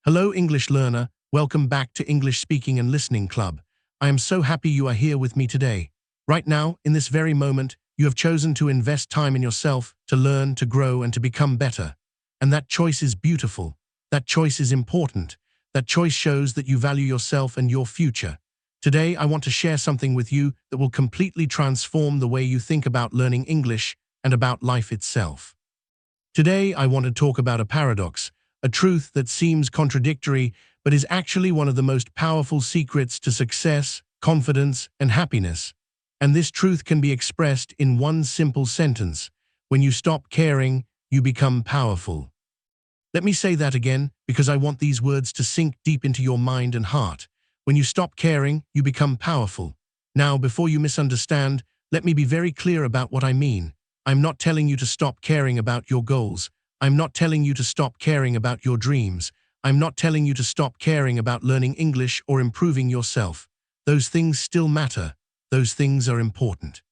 Hello, English learner. Welcome back to English Speaking and Listening Club. I am so happy you are here with me today. Right now, in this very moment, you have chosen to invest time in yourself, to learn, to grow, and to become better. And that choice is beautiful. That choice is important. That choice shows that you value yourself and your future. Today, I want to share something with you that will completely transform the way you think about learning English and about life itself. Today, I want to talk about a paradox, a truth that seems contradictory but is actually one of the most powerful secrets to success, confidence, and happiness. And this truth can be expressed in one simple sentence: when you stop caring, you become powerful. Let me say that again, because I want these words to sink deep into your mind and heart. When you stop caring, you become powerful. Now, before you misunderstand, let me be very clear about what I mean. I'm not telling you to stop caring about your goals. I'm not telling you to stop caring about your dreams. I'm not telling you to stop caring about learning English or improving yourself. Those things still matter. Those things are important.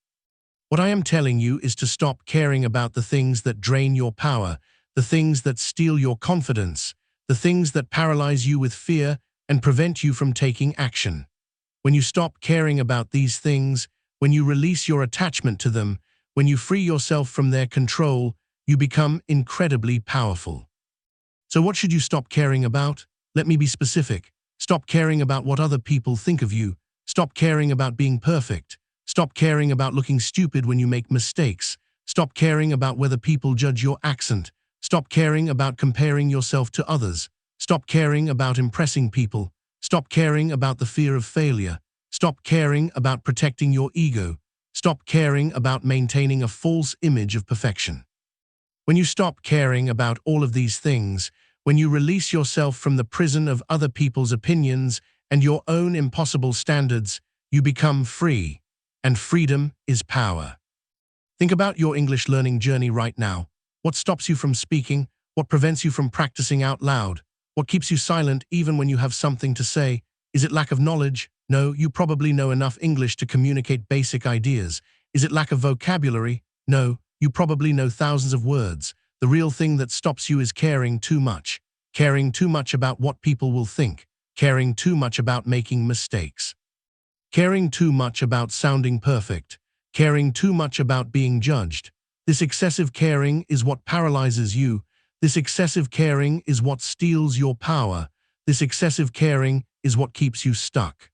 What I am telling you is to stop caring about the things that drain your power, the things that steal your confidence, the things that paralyze you with fear and prevent you from taking action. When you stop caring about these things, when you release your attachment to them, when you free yourself from their control, you become incredibly powerful. So what should you stop caring about? Let me be specific. Stop caring about what other people think of you. Stop caring about being perfect. Stop caring about looking stupid when you make mistakes. Stop caring about whether people judge your accent. Stop caring about comparing yourself to others. Stop caring about impressing people. Stop caring about the fear of failure. Stop caring about protecting your ego. Stop caring about maintaining a false image of perfection. When you stop caring about all of these things, when you release yourself from the prison of other people's opinions and your own impossible standards, you become free. And freedom is power. Think about your English learning journey right now. What stops you from speaking? What prevents you from practicing out loud? What keeps you silent even when you have something to say? Is it lack of knowledge? No, you probably know enough English to communicate basic ideas. Is it lack of vocabulary? No, you probably know thousands of words. The real thing that stops you is caring too much. Caring too much about what people will think. Caring too much about making mistakes. Caring too much about sounding perfect. Caring too much about being judged. This excessive caring is what paralyzes you. This excessive caring is what steals your power. This excessive caring is what keeps you stuck.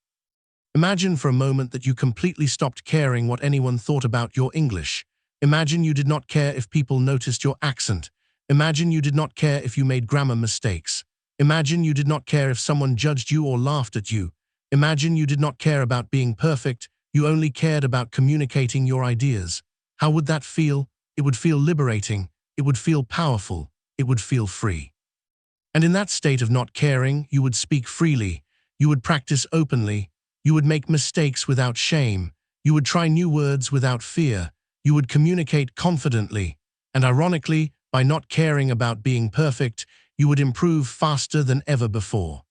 Imagine for a moment that you completely stopped caring what anyone thought about your English. Imagine you did not care if people noticed your accent. Imagine you did not care if you made grammar mistakes. Imagine you did not care if someone judged you or laughed at you. Imagine you did not care about being perfect. You only cared about communicating your ideas. How would that feel? It would feel liberating. It would feel powerful. It would feel free. And in that state of not caring, you would speak freely. You would practice openly. You would make mistakes without shame. You would try new words without fear. You would communicate confidently. And ironically, by not caring about being perfect, you would improve faster than ever before.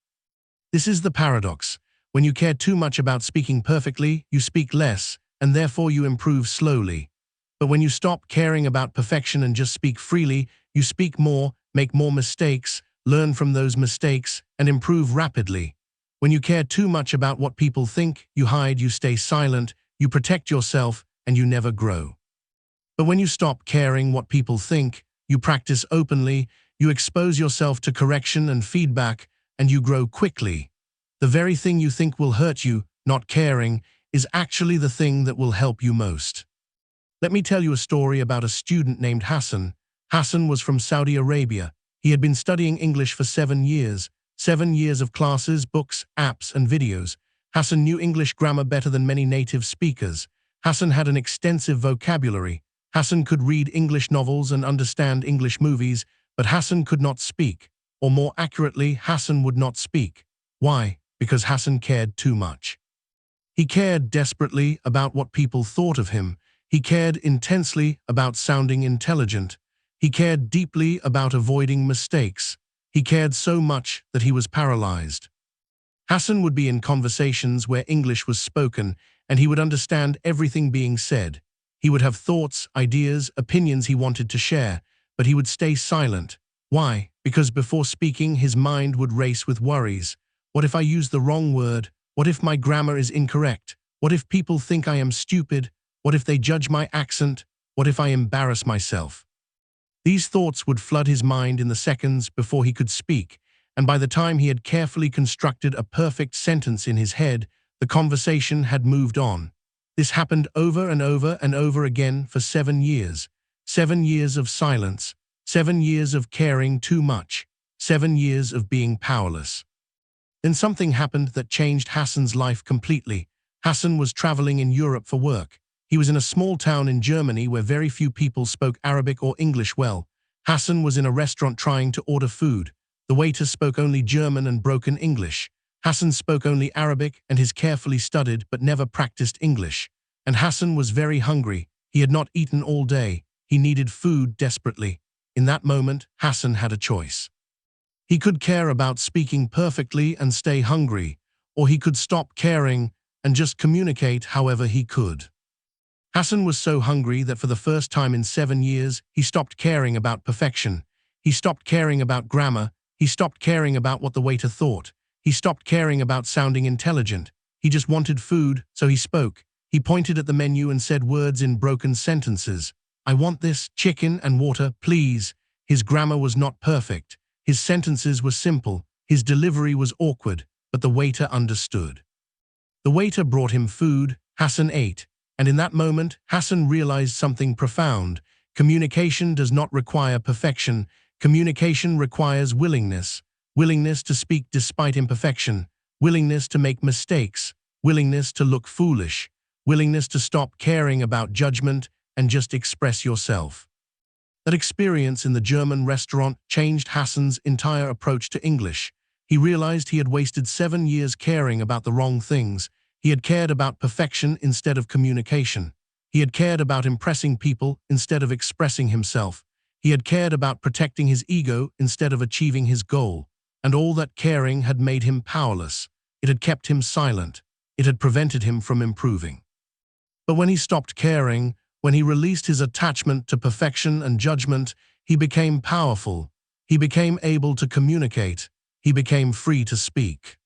This is the paradox. When you care too much about speaking perfectly, you speak less, and therefore you improve slowly. But when you stop caring about perfection and just speak freely, you speak more, make more mistakes, learn from those mistakes, and improve rapidly. When you care too much about what people think, you hide, you stay silent, you protect yourself, and you never grow. But when you stop caring what people think, you practice openly, you expose yourself to correction and feedback, and you grow quickly. The very thing you think will hurt you, not caring, is actually the thing that will help you most. Let me tell you a story about a student named Hassan. Hassan was from Saudi Arabia. He had been studying English for 7 years. 7 years of classes, books, apps, and videos. Hassan knew English grammar better than many native speakers. Hassan had an extensive vocabulary. Hassan could read English novels and understand English movies, but Hassan could not speak. Or more accurately, Hassan would not speak. Why? Because Hassan cared too much. He cared desperately about what people thought of him. He cared intensely about sounding intelligent. He cared deeply about avoiding mistakes. He cared so much that he was paralyzed. Hassan would be in conversations where English was spoken, and he would understand everything being said. He would have thoughts, ideas, opinions he wanted to share, but he would stay silent. Why? Because before speaking, his mind would race with worries. What if I use the wrong word? What if my grammar is incorrect? What if people think I am stupid? What if they judge my accent? What if I embarrass myself? These thoughts would flood his mind in the seconds before he could speak, and by the time he had carefully constructed a perfect sentence in his head, the conversation had moved on. This happened over and over and over again for 7 years. 7 years of silence, 7 years of caring too much, 7 years of being powerless. Then something happened that changed Hassan's life completely. Hassan was traveling in Europe for work. He was in a small town in Germany where very few people spoke Arabic or English well. Hassan was in a restaurant trying to order food. The waiter spoke only German and broken English. Hassan spoke only Arabic and his carefully studied but never practiced English. And Hassan was very hungry. He had not eaten all day. He needed food desperately. In that moment, Hassan had a choice. He could care about speaking perfectly and stay hungry, or he could stop caring and just communicate however he could. Hassan was so hungry that for the first time in 7 years, he stopped caring about perfection. He stopped caring about grammar. He stopped caring about what the waiter thought. He stopped caring about sounding intelligent. He just wanted food, so he spoke. He pointed at the menu and said words in broken sentences. I want this, chicken and water, please. His grammar was not perfect. His sentences were simple. His delivery was awkward, but the waiter understood. The waiter brought him food. Hassan ate. And in that moment, Hassan realized something profound. Communication does not require perfection. Communication requires willingness. Willingness to speak despite imperfection. Willingness to make mistakes. Willingness to look foolish. Willingness to stop caring about judgment and just express yourself. That experience in the German restaurant changed Hassan's entire approach to English. He realized he had wasted 7 years caring about the wrong things. He had cared about perfection instead of communication. He had cared about impressing people instead of expressing himself. He had cared about protecting his ego instead of achieving his goal. And all that caring had made him powerless. It had kept him silent. It had prevented him from improving. But when he stopped caring, when he released his attachment to perfection and judgment, he became powerful. He became able to communicate. He became free to speak.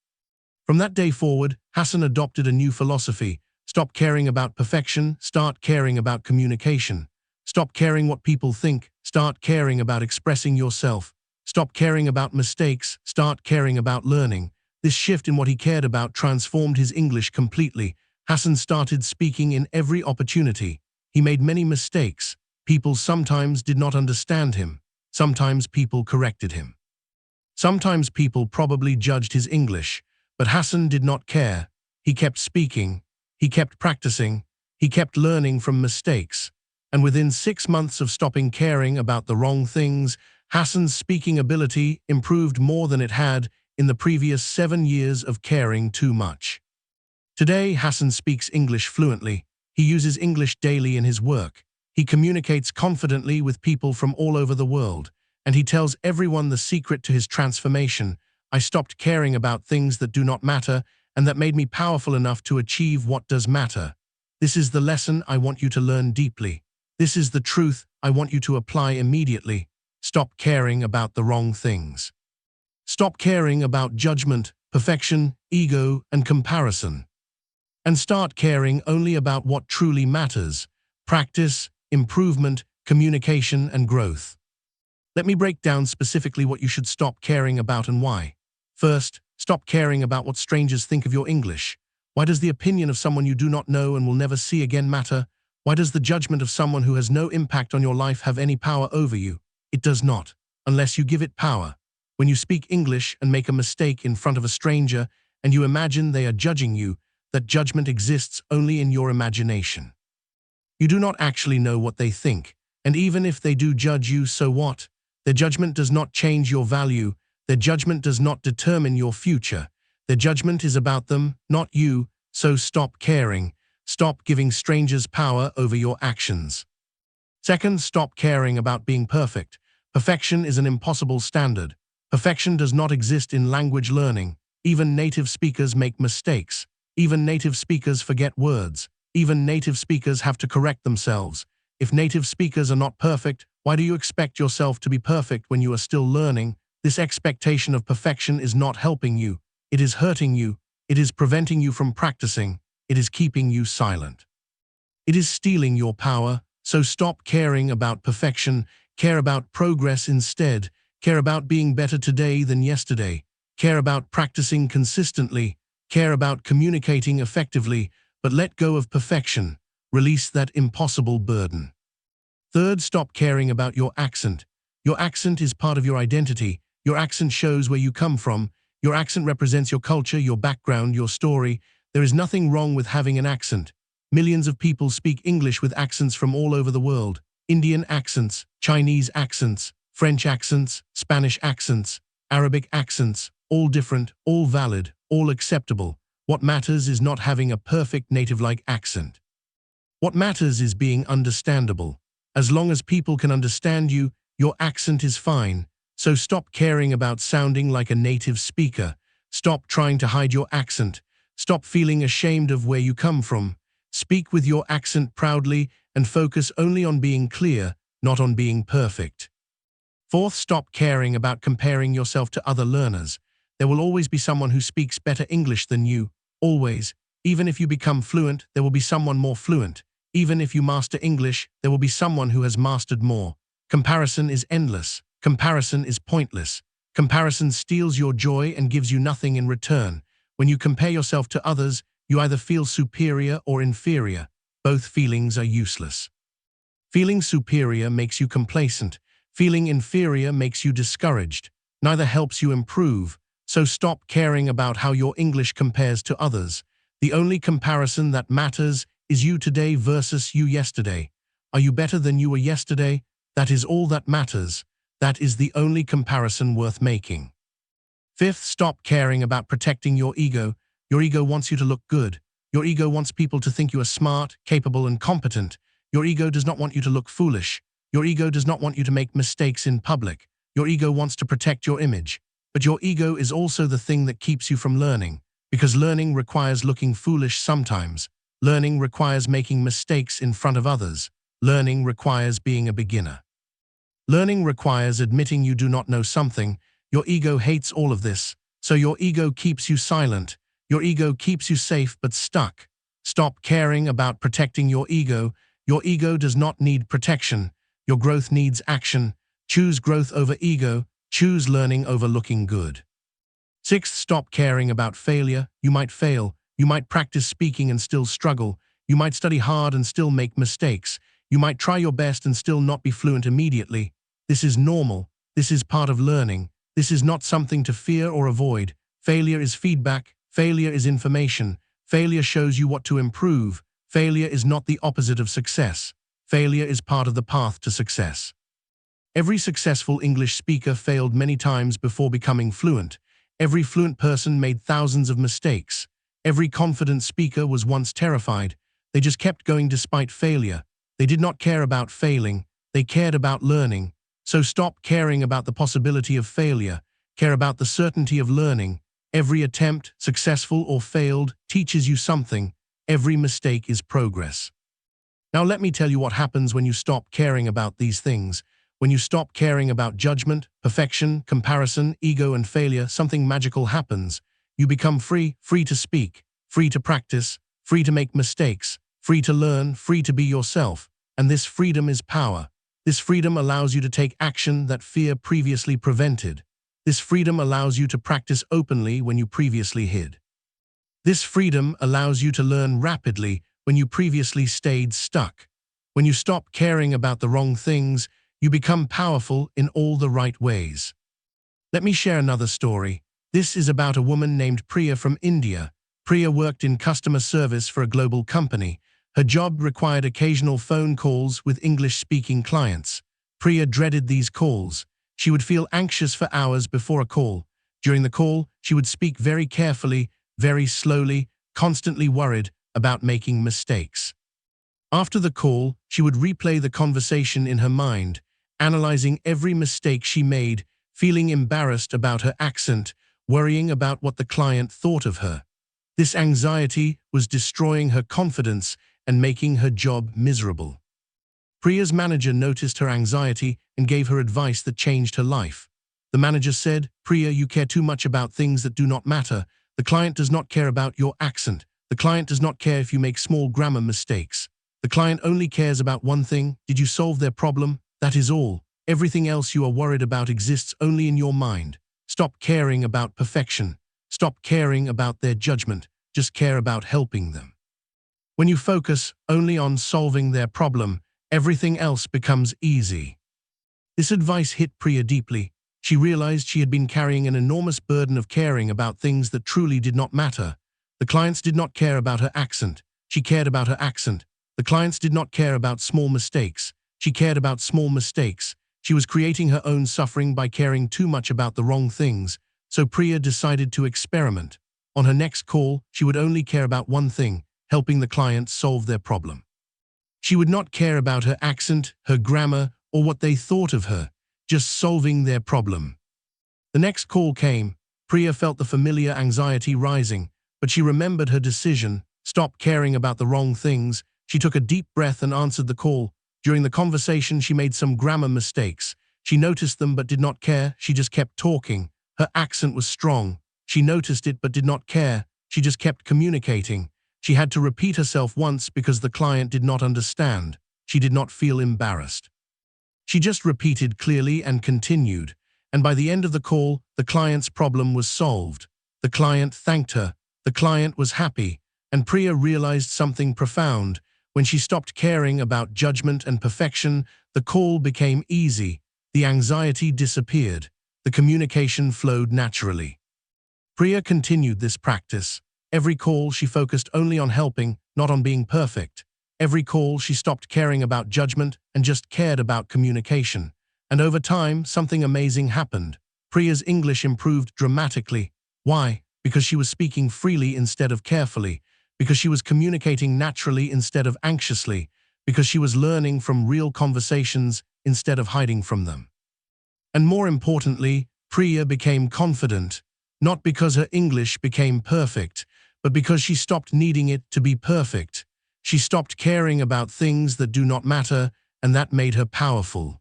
From that day forward, Hassan adopted a new philosophy. Stop caring about perfection, start caring about communication. Stop caring what people think, start caring about expressing yourself. Stop caring about mistakes, start caring about learning. This shift in what he cared about transformed his English completely. Hassan started speaking in every opportunity. He made many mistakes. People sometimes did not understand him. Sometimes people corrected him. Sometimes people probably judged his English, but Hassan did not care. He kept speaking. He kept practicing. He kept learning from mistakes. And within 6 months of stopping caring about the wrong things, Hassan's speaking ability improved more than it had in the previous 7 years of caring too much. Today, Hassan speaks English fluently. He uses English daily in his work. He communicates confidently with people from all over the world, and he tells everyone the secret to his transformation. I stopped caring about things that do not matter, and that made me powerful enough to achieve what does matter. This is the lesson I want you to learn deeply. This is the truth I want you to apply immediately. Stop caring about the wrong things. Stop caring about judgment, perfection, ego, and comparison. And start caring only about what truly matters: practice, improvement, communication, and growth. Let me break down specifically what you should stop caring about and why. First, stop caring about what strangers think of your English. Why does the opinion of someone you do not know and will never see again matter? Why does the judgment of someone who has no impact on your life have any power over you? It does not, unless you give it power. When you speak English and make a mistake in front of a stranger and you imagine they are judging you, that judgment exists only in your imagination. You do not actually know what they think, and even if they do judge you, so what? Their judgment does not change your value. Their judgment does not determine your future. Their judgment is about them, not you, so stop caring. Stop giving strangers power over your actions. Second, stop caring about being perfect. Perfection is an impossible standard. Perfection does not exist in language learning. Even native speakers make mistakes. Even native speakers forget words. Even native speakers have to correct themselves. If native speakers are not perfect, why do you expect yourself to be perfect when you are still learning? This expectation of perfection is not helping you. It is hurting you. It is preventing you from practicing. It is keeping you silent. It is stealing your power, so stop caring about perfection. Care about progress instead. Care about being better today than yesterday. Care about practicing consistently. Care about communicating effectively, but let go of perfection. Release that impossible burden. Third, stop caring about your accent. Your accent is part of your identity. Your accent shows where you come from. Your accent represents your culture, your background, your story. There is nothing wrong with having an accent. Millions of people speak English with accents from all over the world. Indian accents, Chinese accents, French accents, Spanish accents, Arabic accents, all different, all valid, all acceptable. What matters is not having a perfect native-like accent. What matters is being understandable. As long as people can understand you, your accent is fine. So stop caring about sounding like a native speaker. Stop trying to hide your accent. Stop feeling ashamed of where you come from. Speak with your accent proudly and focus only on being clear, not on being perfect. Fourth, stop caring about comparing yourself to other learners. There will always be someone who speaks better English than you. Always. Even if you become fluent, there will be someone more fluent. Even if you master English, there will be someone who has mastered more. Comparison is endless. Comparison is pointless. Comparison steals your joy and gives you nothing in return. When you compare yourself to others, you either feel superior or inferior. Both feelings are useless. Feeling superior makes you complacent. Feeling inferior makes you discouraged. Neither helps you improve. So stop caring about how your English compares to others. The only comparison that matters is you today versus you yesterday. Are you better than you were yesterday? That is all that matters. That is the only comparison worth making. Fifth, stop caring about protecting your ego. Your ego wants you to look good. Your ego wants people to think you are smart, capable, and competent. Your ego does not want you to look foolish. Your ego does not want you to make mistakes in public. Your ego wants to protect your image. But your ego is also the thing that keeps you from learning, because learning requires looking foolish sometimes. Learning requires making mistakes in front of others. Learning requires being a beginner. Learning requires admitting you do not know something. Your ego hates all of this, so your ego keeps you silent. Your ego keeps you safe but stuck. Stop caring about protecting your ego. Your ego does not need protection. Your growth needs action. Choose growth over ego. Choose learning over looking good. Sixth, stop caring about failure. You might fail. You might practice speaking and still struggle. You might study hard and still make mistakes. You might try your best and still not be fluent immediately. This is normal. This is part of learning. This is not something to fear or avoid. Failure is feedback. Failure is information. Failure shows you what to improve. Failure is not the opposite of success. Failure is part of the path to success. Every successful English speaker failed many times before becoming fluent. Every fluent person made thousands of mistakes. Every confident speaker was once terrified. They just kept going despite failure. They did not care about failing. They cared about learning. So stop caring about the possibility of failure. Care about the certainty of learning. Every attempt, successful or failed, teaches you something. Every mistake is progress. Now let me tell you what happens when you stop caring about these things. When you stop caring about judgment, perfection, comparison, ego, and failure, something magical happens. You become free, free to speak, free to practice, free to make mistakes, free to learn, free to be yourself. And this freedom is power. This freedom allows you to take action that fear previously prevented. This freedom allows you to practice openly when you previously hid. This freedom allows you to learn rapidly when you previously stayed stuck. When you stop caring about the wrong things, you become powerful in all the right ways. Let me share another story. This is about a woman named Priya from India. Priya worked in customer service for a global company. Her job required occasional phone calls with English-speaking clients. Priya dreaded these calls. She would feel anxious for hours before a call. During the call, she would speak very carefully, very slowly, constantly worried about making mistakes. After the call, she would replay the conversation in her mind, analyzing every mistake she made, feeling embarrassed about her accent, worrying about what the client thought of her. This anxiety was destroying her confidence and making her job miserable. Priya's manager noticed her anxiety and gave her advice that changed her life. The manager said, "Priya, you care too much about things that do not matter. The client does not care about your accent. The client does not care if you make small grammar mistakes. The client only cares about one thing. Did you solve their problem? That is all. Everything else you are worried about exists only in your mind. Stop caring about perfection. Stop caring about their judgment. Just care about helping them. When you focus only on solving their problem, everything else becomes easy." This advice hit Priya deeply. She realized she had been carrying an enormous burden of caring about things that truly did not matter. The clients did not care about her accent. She cared about her accent. The clients did not care about small mistakes. She cared about small mistakes. She was creating her own suffering by caring too much about the wrong things, so Priya decided to experiment. On her next call, she would only care about one thing: helping the client solve their problem. She would not care about her accent, her grammar, or what they thought of her, just solving their problem. The next call came. Priya felt the familiar anxiety rising, but she remembered her decision: stop caring about the wrong things. She took a deep breath and answered the call. During the conversation, she made some grammar mistakes. She noticed them but did not care. She just kept talking. Her accent was strong. She noticed it but did not care. She just kept communicating. She had to repeat herself once because the client did not understand. She did not feel embarrassed. She just repeated clearly and continued. And by the end of the call, the client's problem was solved. The client thanked her. The client was happy. And Priya realized something profound. When she stopped caring about judgment and perfection, the call became easy. The anxiety disappeared. The communication flowed naturally. Priya continued this practice. Every call she focused only on helping, not on being perfect. Every call she stopped caring about judgment and just cared about communication. And over time, something amazing happened. Priya's English improved dramatically. Why? Because she was speaking freely instead of carefully. Because she was communicating naturally instead of anxiously. Because she was learning from real conversations instead of hiding from them. And more importantly, Priya became confident. Not because her English became perfect, but because she stopped needing it to be perfect. She stopped caring about things that do not matter, and that made her powerful.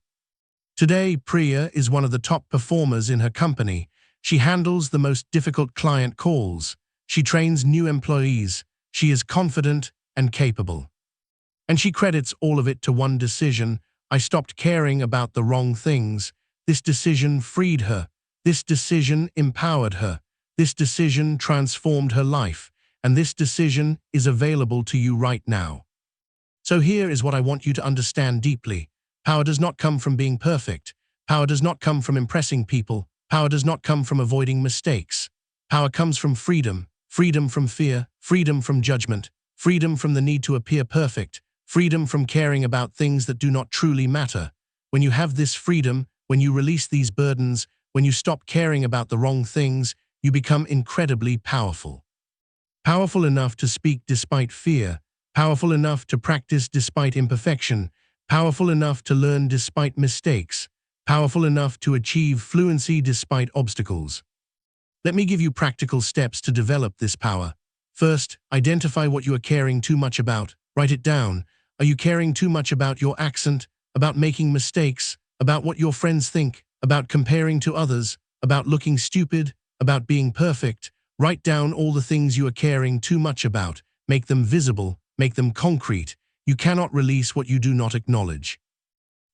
Today, Priya is one of the top performers in her company. She handles the most difficult client calls. She trains new employees. She is confident and capable. And she credits all of it to one decision: I stopped caring about the wrong things. This decision freed her. This decision empowered her. This decision transformed her life. And this decision is available to you right now. So here is what I want you to understand deeply. Power does not come from being perfect. Power does not come from impressing people. Power does not come from avoiding mistakes. Power comes from freedom. Freedom from fear. Freedom from judgment. Freedom from the need to appear perfect. Freedom from caring about things that do not truly matter. When you have this freedom, when you release these burdens, when you stop caring about the wrong things, you become incredibly powerful. Powerful enough to speak despite fear. Powerful enough to practice despite imperfection. Powerful enough to learn despite mistakes. Powerful enough to achieve fluency despite obstacles. Let me give you practical steps to develop this power. First, identify what you are caring too much about. Write it down. Are you caring too much about your accent, about making mistakes, about what your friends think, about comparing to others, about looking stupid, about being perfect? Write down all the things you are caring too much about. Make them visible. Make them concrete. You cannot release what you do not acknowledge.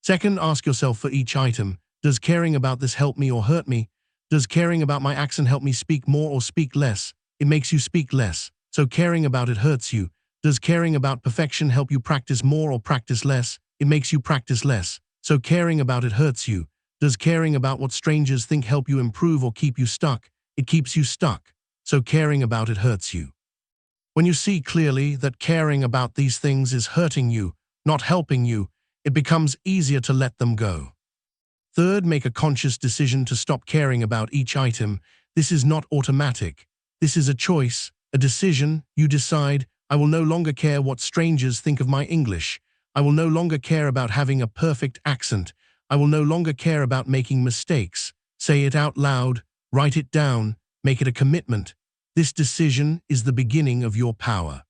Second, ask yourself for each item: does caring about this help me or hurt me? Does caring about my accent help me speak more or speak less? It makes you speak less, so caring about it hurts you. Does caring about perfection help you practice more or practice less? It makes you practice less, so caring about it hurts you. Does caring about what strangers think help you improve or keep you stuck? It keeps you stuck, so caring about it hurts you. When you see clearly that caring about these things is hurting you, not helping you, it becomes easier to let them go. Third, make a conscious decision to stop caring about each item. This is not automatic. This is a choice, a decision. You decide, I will no longer care what strangers think of my English. I will no longer care about having a perfect accent. I will no longer care about making mistakes. Say it out loud, write it down, make it a commitment. This decision is the beginning of your power.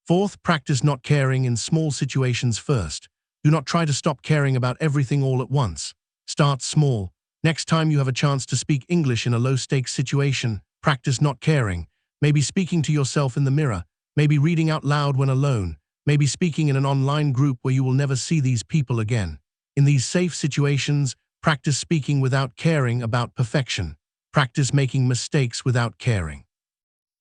Fourth, practice not caring in small situations first. Do not try to stop caring about everything all at once. Start small. Next time you have a chance to speak English in a low-stakes situation, practice not caring. Maybe speaking to yourself in the mirror. Maybe reading out loud when alone. Maybe speaking in an online group where you will never see these people again. In these safe situations, practice speaking without caring about perfection. Practice making mistakes without caring.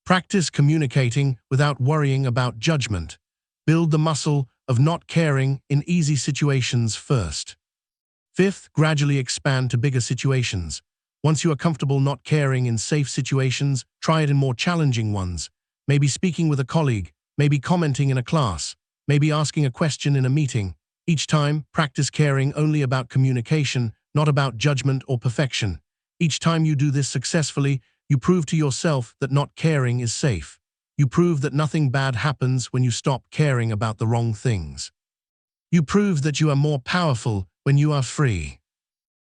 Practice communicating without worrying about judgment. Build the muscle of not caring in easy situations first. Fifth, gradually expand to bigger situations. Once you are comfortable not caring in safe situations, try it in more challenging ones. Maybe speaking with a colleague, maybe commenting in a class, maybe asking a question in a meeting. Each time, practice caring only about communication, not about judgment or perfection. Each time you do this successfully, you prove to yourself that not caring is safe. You prove that nothing bad happens when you stop caring about the wrong things. You prove that you are more powerful when you are free.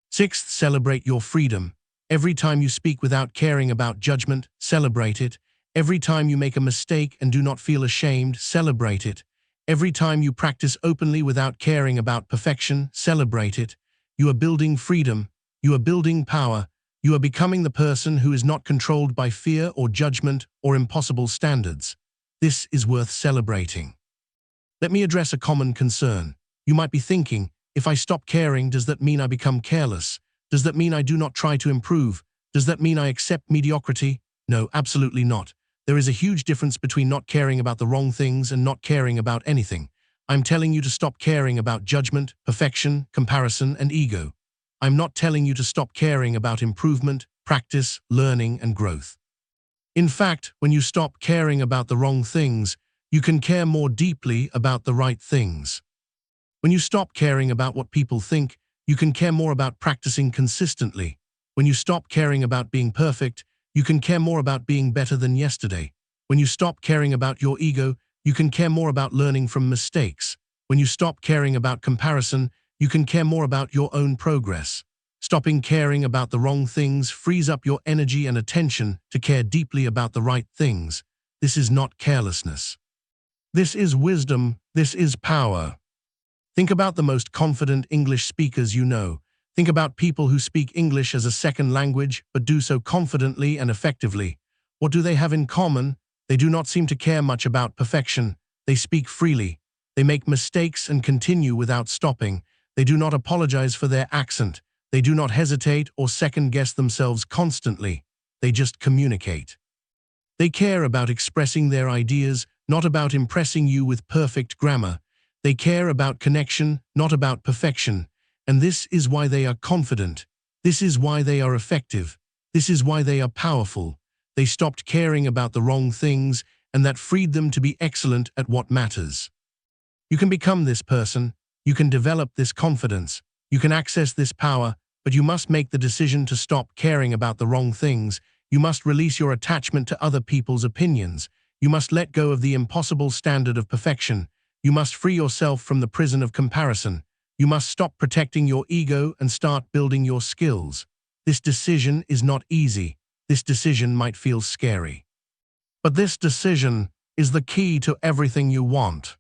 Sixth, celebrate your freedom. Every time you speak without caring about judgment, celebrate it. Every time you make a mistake and do not feel ashamed, celebrate it. Every time you practice openly without caring about perfection, celebrate it. You are building freedom. You are building power. You are becoming the person who is not controlled by fear or judgment or impossible standards. This is worth celebrating. Let me address a common concern. You might be thinking, if I stop caring, does that mean I become careless? Does that mean I do not try to improve? Does that mean I accept mediocrity? No, absolutely not. There is a huge difference between not caring about the wrong things and not caring about anything. I'm telling you to stop caring about judgment, perfection, comparison, and ego. I'm not telling you to stop caring about improvement, practice, learning, and growth. In fact, when you stop caring about the wrong things, you can care more deeply about the right things. When you stop caring about what people think, you can care more about practicing consistently. When you stop caring about being perfect, you can care more about being better than yesterday. When you stop caring about your ego, you can care more about learning from mistakes. When you stop caring about comparison, you can care more about your own progress. Stopping caring about the wrong things frees up your energy and attention to care deeply about the right things. This is not carelessness. This is wisdom. This is power. Think about the most confident English speakers you know. Think about people who speak English as a second language but do so confidently and effectively. What do they have in common? They do not seem to care much about perfection. They speak freely. They make mistakes and continue without stopping. They do not apologize for their accent. They do not hesitate or second-guess themselves constantly. They just communicate. They care about expressing their ideas, not about impressing you with perfect grammar. They care about connection, not about perfection. And this is why they are confident. This is why they are effective. This is why they are powerful. They stopped caring about the wrong things, and that freed them to be excellent at what matters. You can become this person. You can develop this confidence. You can access this power, but you must make the decision to stop caring about the wrong things. You must release your attachment to other people's opinions. You must let go of the impossible standard of perfection. You must free yourself from the prison of comparison. You must stop protecting your ego and start building your skills. This decision is not easy. This decision might feel scary. But this decision is the key to everything you want.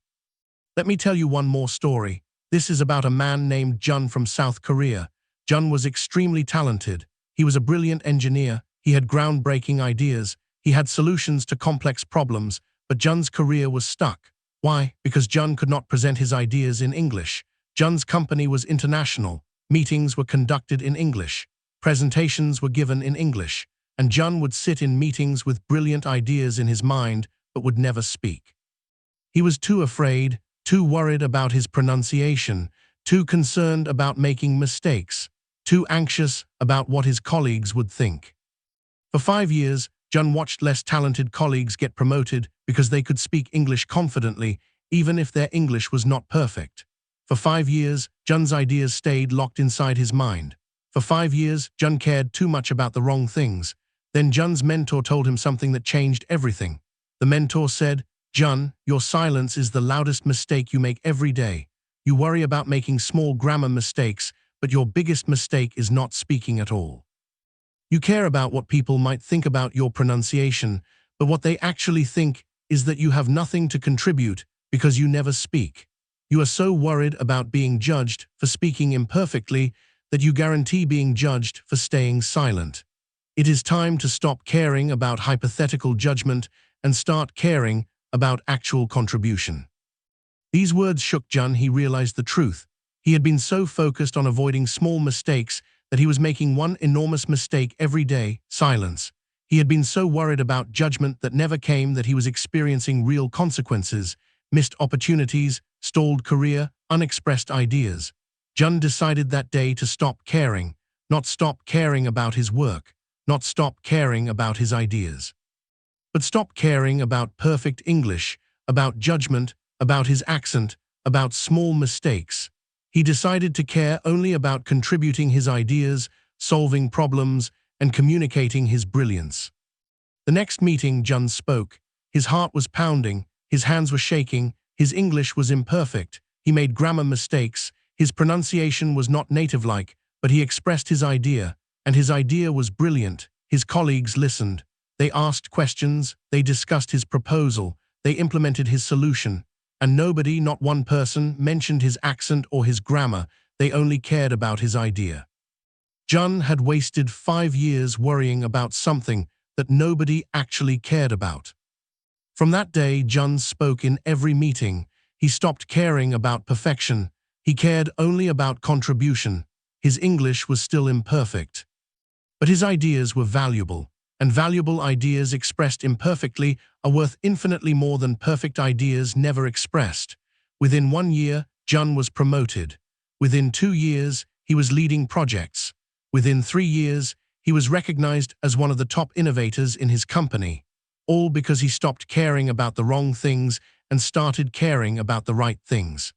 Let me tell you one more story. This is about a man named Jun from South Korea. Jun was extremely talented. He was a brilliant engineer. He had groundbreaking ideas. He had solutions to complex problems, but Jun's career was stuck. Why? Because Jun could not present his ideas in English. Jun's company was international. Meetings were conducted in English. Presentations were given in English. And Jun would sit in meetings with brilliant ideas in his mind, but would never speak. He was too afraid, too worried about his pronunciation, too concerned about making mistakes, too anxious about what his colleagues would think. For 5 years, Jun watched less talented colleagues get promoted because they could speak English confidently, even if their English was not perfect. For 5 years, Jun's ideas stayed locked inside his mind. For 5 years, Jun cared too much about the wrong things. Then Jun's mentor told him something that changed everything. The mentor said, "Jun, your silence is the loudest mistake you make every day. You worry about making small grammar mistakes, but your biggest mistake is not speaking at all. You care about what people might think about your pronunciation, but what they actually think is that you have nothing to contribute because you never speak. You are so worried about being judged for speaking imperfectly that you guarantee being judged for staying silent. It is time to stop caring about hypothetical judgment and start caring about actual contribution. These words shook Jun. He realized the truth. He had been so focused on avoiding small mistakes that he was making one enormous mistake every day: silence. He had been so worried about judgment that never came that he was experiencing real consequences, missed opportunities, stalled career, unexpressed ideas. Jun decided that day to stop caring, not stop caring about his work, not stop caring about his ideas, but stop caring about perfect English, about judgment, about his accent, about small mistakes. He decided to care only about contributing his ideas, solving problems, and communicating his brilliance. The next meeting, Jun spoke. His heart was pounding, his hands were shaking, his English was imperfect, he made grammar mistakes, his pronunciation was not native-like, but he expressed his idea, and his idea was brilliant. His colleagues listened. They asked questions, they discussed his proposal, they implemented his solution, and nobody, not one person, mentioned his accent or his grammar. They only cared about his idea. Jun had wasted 5 years worrying about something that nobody actually cared about. From that day, Jun spoke in every meeting. He stopped caring about perfection. He cared only about contribution. His English was still imperfect, but his ideas were valuable, and valuable ideas expressed imperfectly are worth infinitely more than perfect ideas never expressed. Within 1 year, Jun was promoted. Within 2 years, he was leading projects. Within 3 years, he was recognized as one of the top innovators in his company, all because he stopped caring about the wrong things and started caring about the right things.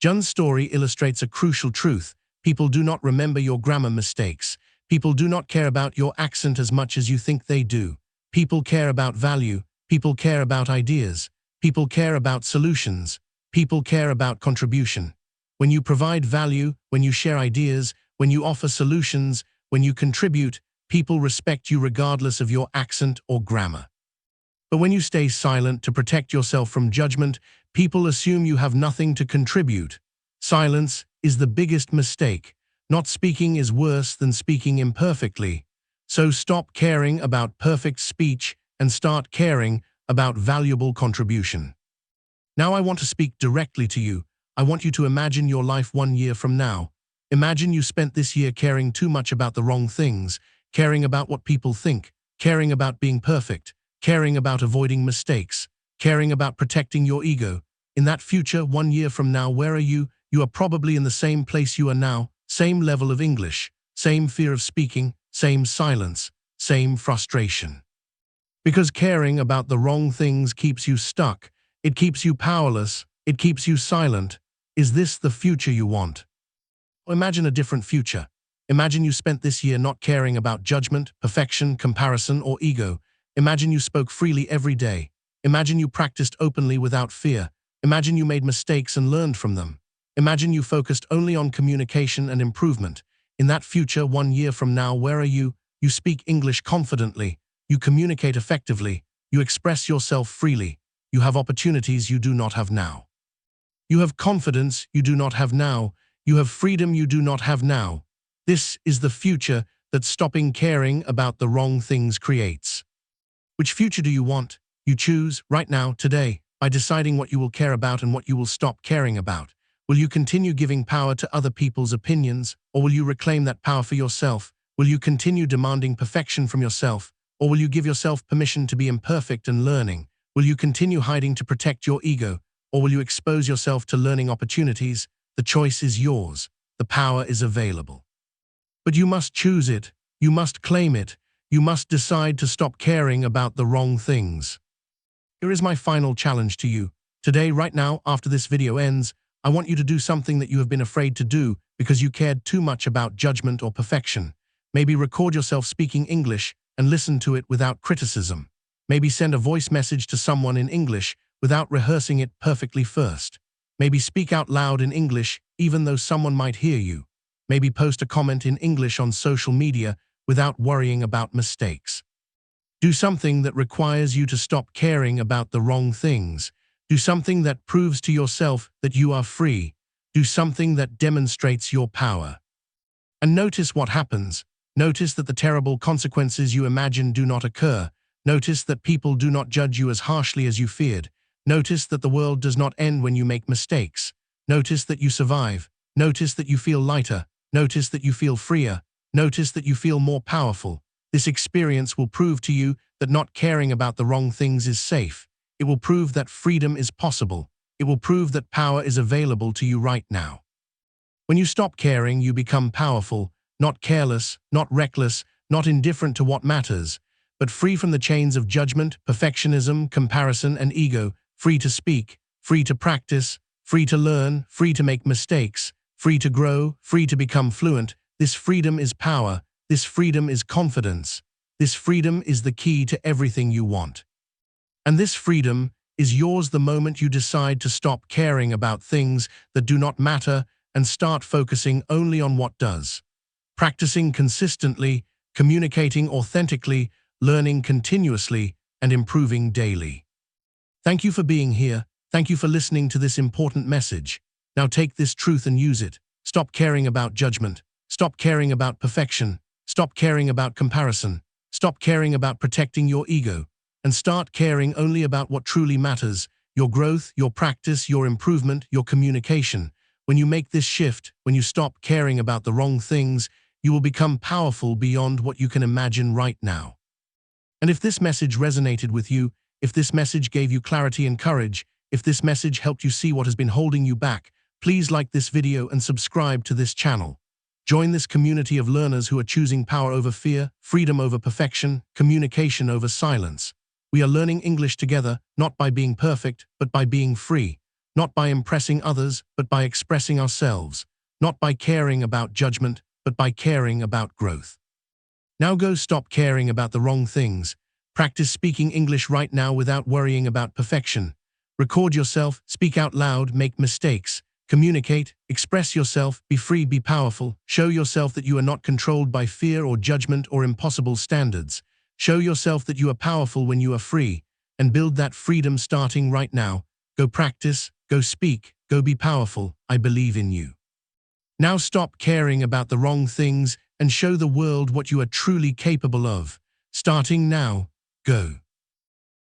Jun's story illustrates a crucial truth. People do not remember your grammar mistakes. People do not care about your accent as much as you think they do. People care about value. People care about ideas. People care about solutions. People care about contribution. When you provide value, when you share ideas, when you offer solutions, when you contribute, people respect you regardless of your accent or grammar. But when you stay silent to protect yourself from judgment, people assume you have nothing to contribute. Silence is the biggest mistake. Not speaking is worse than speaking imperfectly. So stop caring about perfect speech and start caring about valuable contribution. Now I want to speak directly to you. I want you to imagine your life 1 year from now. Imagine you spent this year caring too much about the wrong things, caring about what people think, caring about being perfect, caring about avoiding mistakes, caring about protecting your ego. In that future, 1 year from now, where are you? You are probably in the same place you are now, same level of English, same fear of speaking, same silence, same frustration. Because caring about the wrong things keeps you stuck, it keeps you powerless, it keeps you silent. Is this the future you want? Imagine a different future. Imagine you spent this year not caring about judgment, perfection, comparison, or ego. Imagine you spoke freely every day. Imagine you practiced openly without fear. Imagine you made mistakes and learned from them. Imagine you focused only on communication and improvement. In that future, 1 year from now, where are you? You speak English confidently. You communicate effectively. You express yourself freely. You have opportunities you do not have now. You have confidence you do not have now. You have freedom you do not have now. This is the future that stopping caring about the wrong things creates. Which future do you want? You choose right now, today, by deciding what you will care about and what you will stop caring about. Will you continue giving power to other people's opinions, or will you reclaim that power for yourself? Will you continue demanding perfection from yourself, or will you give yourself permission to be imperfect and learning? Will you continue hiding to protect your ego, or will you expose yourself to learning opportunities? The choice is yours. The power is available. But you must choose it. You must claim it. You must decide to stop caring about the wrong things. Here is my final challenge to you. Today, right now, after this video ends, I want you to do something that you have been afraid to do because you cared too much about judgment or perfection. Maybe record yourself speaking English and listen to it without criticism. Maybe send a voice message to someone in English without rehearsing it perfectly first. Maybe speak out loud in English even though someone might hear you. Maybe post a comment in English on social media without worrying about mistakes. Do something that requires you to stop caring about the wrong things. Do something that proves to yourself that you are free. Do something that demonstrates your power. And notice what happens. Notice that the terrible consequences you imagine do not occur. Notice that people do not judge you as harshly as you feared. Notice that the world does not end when you make mistakes. Notice that you survive. Notice that you feel lighter. Notice that you feel freer. Notice that you feel more powerful. This experience will prove to you that not caring about the wrong things is safe. It will prove that freedom is possible. It will prove that power is available to you right now. When you stop caring, you become powerful, not careless, not reckless, not indifferent to what matters, but free from the chains of judgment, perfectionism, comparison, and ego, free to speak, free to practice, free to learn, free to make mistakes, free to grow, free to become fluent. This freedom is power. This freedom is confidence. This freedom is the key to everything you want. And this freedom is yours the moment you decide to stop caring about things that do not matter and start focusing only on what does. Practicing consistently, communicating authentically, learning continuously, and improving daily. Thank you for being here. Thank you for listening to this important message. Now take this truth and use it. Stop caring about judgment. Stop caring about perfection. Stop caring about comparison. Stop caring about protecting your ego. And start caring only about what truly matters: your growth, your practice, your improvement, your communication. When you make this shift, when you stop caring about the wrong things, you will become powerful beyond what you can imagine right now. And if this message resonated with you, if this message gave you clarity and courage, if this message helped you see what has been holding you back, please like this video and subscribe to this channel. Join this community of learners who are choosing power over fear, freedom over perfection, communication over silence. We are learning English together, not by being perfect, but by being free. Not by impressing others, but by expressing ourselves. Not by caring about judgment, but by caring about growth. Now go stop caring about the wrong things. Practice speaking English right now without worrying about perfection. Record yourself, speak out loud, make mistakes. Communicate, express yourself, be free, be powerful. Show yourself that you are not controlled by fear or judgment or impossible standards. Show yourself that you are powerful when you are free, and build that freedom starting right now. Go practice, go speak, go be powerful. I believe in you. Now stop caring about the wrong things and show the world what you are truly capable of. Starting now, go.